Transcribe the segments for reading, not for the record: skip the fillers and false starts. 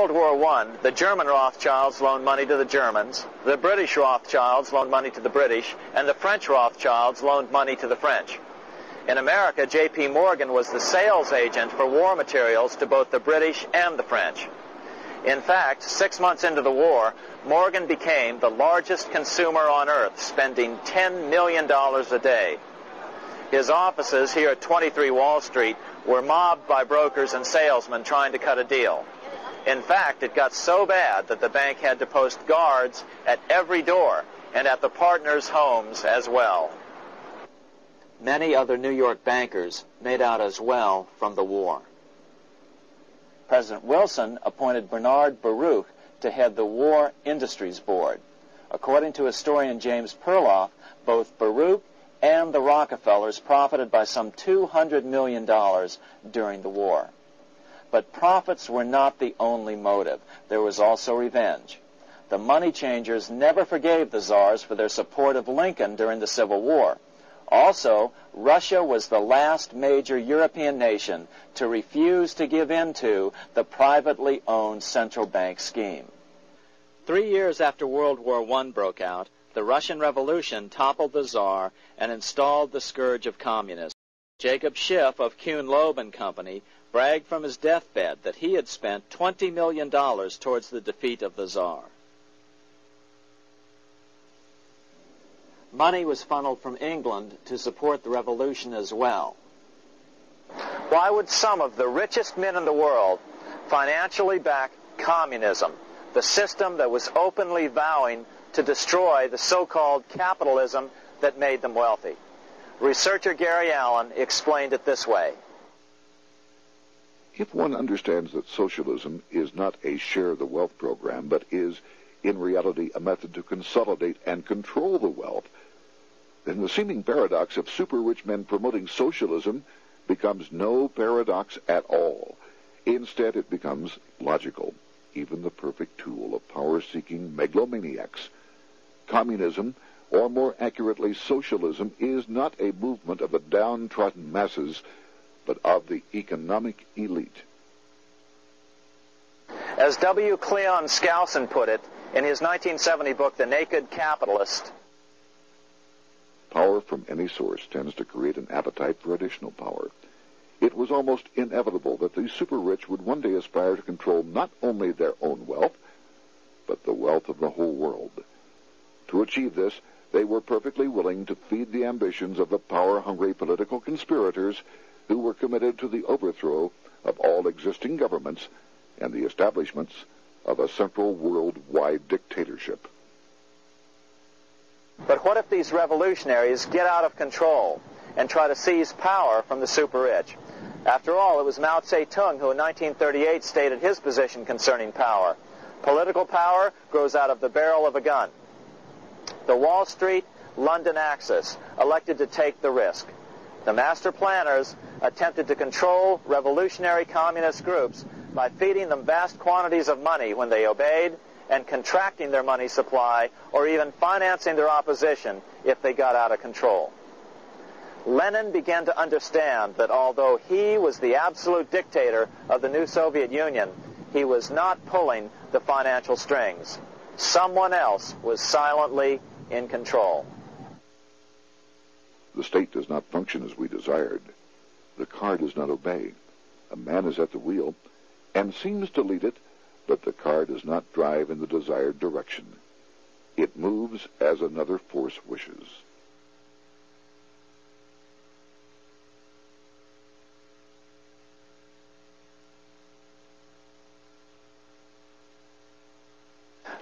World War I, the German Rothschilds loaned money to the Germans, the British Rothschilds loaned money to the British, and the French Rothschilds loaned money to the French. In America, J.P. Morgan was the sales agent for war materials to both the British and the French. In fact, 6 months into the war, Morgan became the largest consumer on earth, spending $10 million a day. His offices here at 23 Wall Street were mobbed by brokers and salesmen trying to cut a deal. In fact, it got so bad that the bank had to post guards at every door and at the partners' homes as well. Many other New York bankers made out as well from the war. President Wilson appointed Bernard Baruch to head the War Industries Board. According to historian James Perloff, both Baruch and the Rockefellers profited by some $200 million during the war. But profits were not the only motive. There was also revenge. The money changers never forgave the czars for their support of Lincoln during the Civil War. Also, Russia was the last major European nation to refuse to give in to the privately owned central bank scheme. 3 years after World War I broke out, the Russian Revolution toppled the Tsar and installed the scourge of communism. Jacob Schiff of Kuhn Loeb and Company bragged from his deathbed that he had spent $20 million towards the defeat of the Tsar. Money was funneled from England to support the revolution as well. Why would some of the richest men in the world financially back communism, the system that was openly vowing to destroy the so-called capitalism that made them wealthy? Researcher Gary Allen explained it this way. If one understands that socialism is not a share the wealth program, but is, in reality, a method to consolidate and control the wealth, then the seeming paradox of super-rich men promoting socialism becomes no paradox at all. Instead, it becomes logical, even the perfect tool of power-seeking megalomaniacs. Communism, or more accurately socialism, is not a movement of the downtrodden masses, but of the economic elite. As W. Cleon Skousen put it in his 1970 book, The Naked Capitalist, power from any source tends to create an appetite for additional power. It was almost inevitable that the super-rich would one day aspire to control not only their own wealth, but the wealth of the whole world. To achieve this, they were perfectly willing to feed the ambitions of the power-hungry political conspirators who were committed to the overthrow of all existing governments and the establishments of a central worldwide dictatorship. But what if these revolutionaries get out of control and try to seize power from the super-rich? After all, it was Mao Zedong who in 1938 stated his position concerning power. Political power grows out of the barrel of a gun. The Wall Street, London axis elected to take the risk. The master planners attempted to control revolutionary communist groups by feeding them vast quantities of money when they obeyed, and contracting their money supply, or even financing their opposition if they got out of control. Lenin began to understand that although he was the absolute dictator of the new Soviet Union, he was not pulling the financial strings. Someone else was silently in control. The state does not function as we desired. The car does not obey. A man is at the wheel and seems to lead it, but the car does not drive in the desired direction. It moves as another force wishes.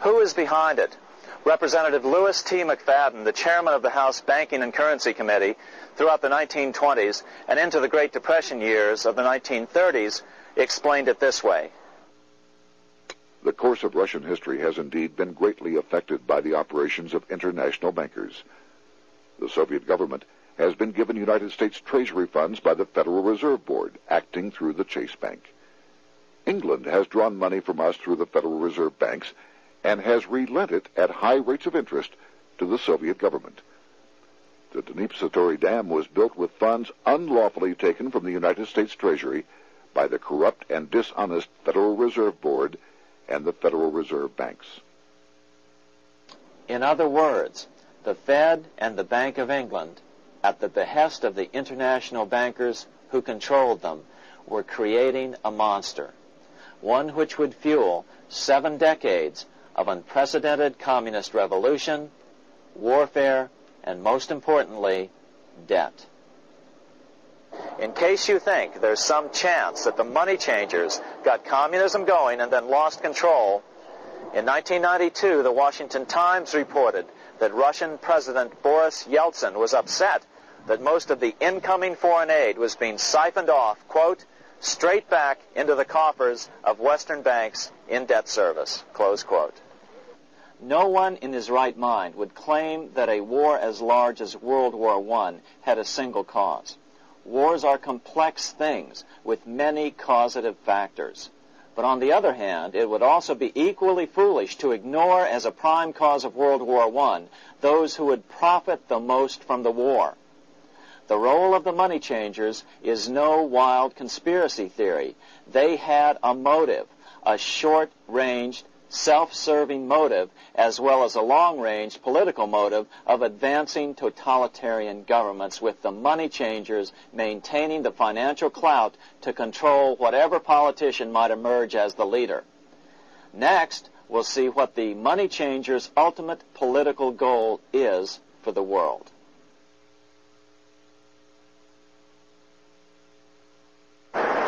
Who is behind it? Representative Louis T. McFadden, the chairman of the House Banking and Currency Committee throughout the 1920s and into the Great Depression years of the 1930s, explained it this way. The course of Russian history has indeed been greatly affected by the operations of international bankers. The Soviet government has been given United States Treasury funds by the Federal Reserve Board, acting through the Chase Bank. England has drawn money from us through the Federal Reserve banks and has relent it at high rates of interest to the Soviet government. The Dnipro Dam was built with funds unlawfully taken from the United States Treasury by the corrupt and dishonest Federal Reserve Board and the Federal Reserve banks. In other words, the Fed and the Bank of England, at the behest of the international bankers who controlled them, were creating a monster, one which would fuel 7 decades of unprecedented communist revolution, warfare, and most importantly, debt. In case you think there's some chance that the money changers got communism going and then lost control, in 1992, the Washington Times reported that Russian President Boris Yeltsin was upset that most of the incoming foreign aid was being siphoned off, quote, straight back into the coffers of Western banks in debt service, close quote. No one in his right mind would claim that a war as large as World War I had a single cause. Wars are complex things with many causative factors. But on the other hand, it would also be equally foolish to ignore as a prime cause of World War I those who would profit the most from the war. The role of the money changers is no wild conspiracy theory. They had a motive, a short-ranged, self-serving motive, as well as a long-range political motive of advancing totalitarian governments, with the money changers maintaining the financial clout to control whatever politician might emerge as the leader. Next, we'll see what the money changers' ultimate political goal is for the world.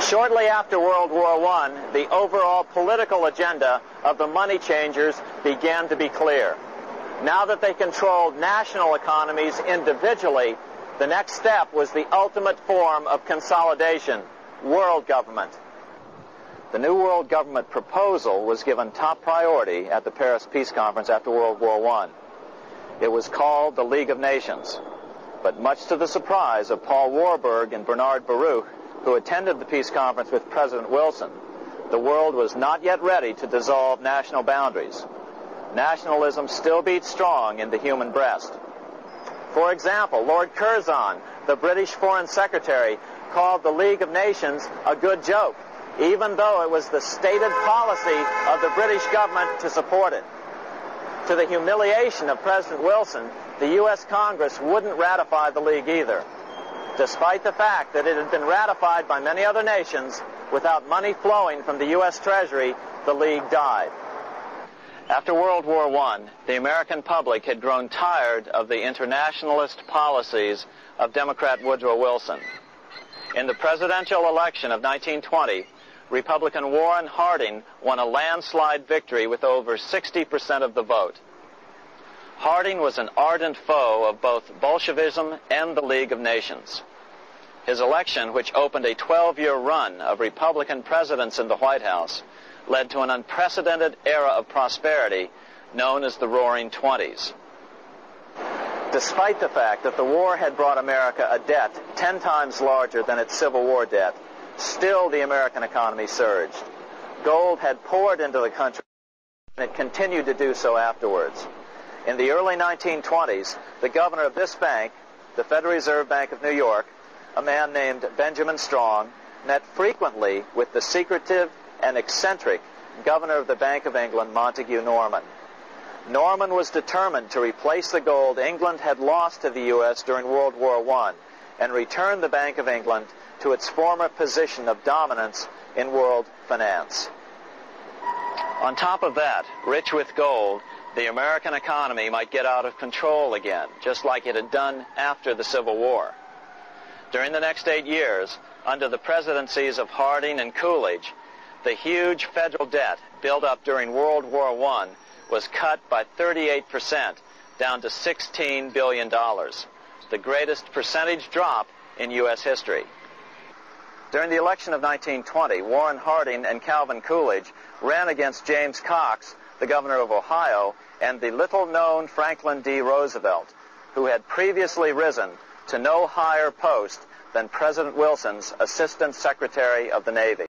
Shortly after World War I, the overall political agenda of the money changers began to be clear. Now that they controlled national economies individually, the next step was the ultimate form of consolidation, world government. The new world government proposal was given top priority at the Paris Peace Conference after World War I. It was called the League of Nations. But much to the surprise of Paul Warburg and Bernard Baruch, who attended the peace conference with President Wilson, the world was not yet ready to dissolve national boundaries. Nationalism still beats strong in the human breast. For example, Lord Curzon, the British Foreign Secretary, called the League of Nations a good joke, even though it was the stated policy of the British government to support it. To the humiliation of President Wilson, the U.S. Congress wouldn't ratify the League either. Despite the fact that it had been ratified by many other nations, without money flowing from the U.S. Treasury, the League died. After World War I, the American public had grown tired of the internationalist policies of Democrat Woodrow Wilson. In the presidential election of 1920, Republican Warren Harding won a landslide victory with over 60% of the vote. Harding was an ardent foe of both Bolshevism and the League of Nations. His election, which opened a 12-year run of Republican presidents in the White House, led to an unprecedented era of prosperity known as the Roaring Twenties. Despite the fact that the war had brought America a debt 10 times larger than its Civil War debt, still the American economy surged. Gold had poured into the country, and it continued to do so afterwards. In the early 1920s, the governor of this bank, the Federal Reserve Bank of New York, a man named Benjamin Strong, met frequently with the secretive and eccentric governor of the Bank of England, Montague Norman. Norman was determined to replace the gold England had lost to the U.S. during World War I and return the Bank of England to its former position of dominance in world finance. On top of that, rich with gold, the American economy might get out of control again, just like it had done after the Civil War. During the next 8 years, under the presidencies of Harding and Coolidge, the huge federal debt built up during World War I was cut by 38%, down to $16 billion, the greatest percentage drop in U.S. history. During the election of 1920, Warren Harding and Calvin Coolidge ran against James Cox, the governor of Ohio, and the little-known Franklin D. Roosevelt, who had previously risen to no higher post than President Wilson's Assistant Secretary of the Navy.